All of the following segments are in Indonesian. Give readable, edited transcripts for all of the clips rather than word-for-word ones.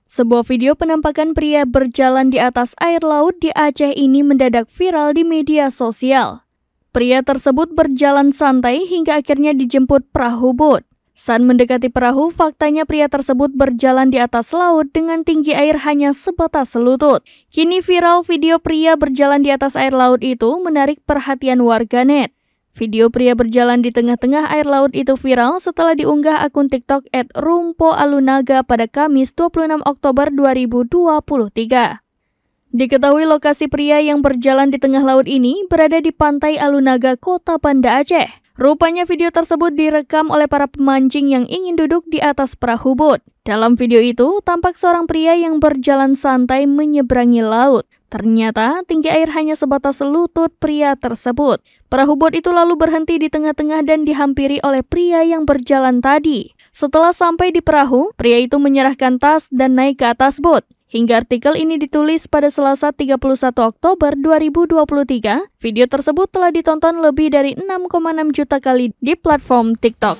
Sebuah video penampakan pria berjalan di atas air laut di Aceh ini mendadak viral di media sosial. Pria tersebut berjalan santai hingga akhirnya dijemput perahu bot. Saat mendekati perahu, faktanya pria tersebut berjalan di atas laut dengan tinggi air hanya sebatas lutut. Kini viral video pria berjalan di atas air laut itu menarik perhatian warganet. Video pria berjalan di tengah-tengah air laut itu viral setelah diunggah akun TikTok @rumpoalunaga pada Kamis 26 Oktober 2023. Diketahui lokasi pria yang berjalan di tengah laut ini berada di Pantai Alunaga, Kota Banda Aceh. Rupanya video tersebut direkam oleh para pemancing yang ingin duduk di atas perahu bot. Dalam video itu, tampak seorang pria yang berjalan santai menyeberangi laut. Ternyata, tinggi air hanya sebatas lutut pria tersebut. Perahu bot itu lalu berhenti di tengah-tengah dan dihampiri oleh pria yang berjalan tadi. Setelah sampai di perahu, pria itu menyerahkan tas dan naik ke atas bot. Hingga artikel ini ditulis pada Selasa 31 Oktober 2023, video tersebut telah ditonton lebih dari 6,6 juta kali di platform TikTok.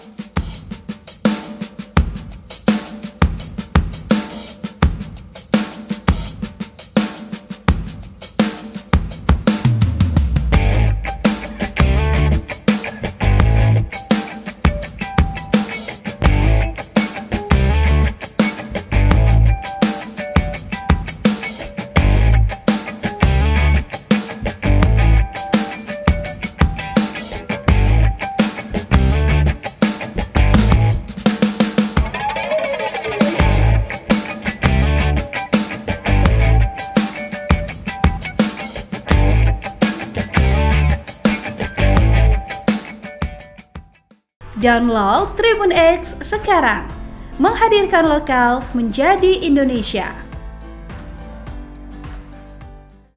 Download Tribun X sekarang, menghadirkan lokal menjadi Indonesia.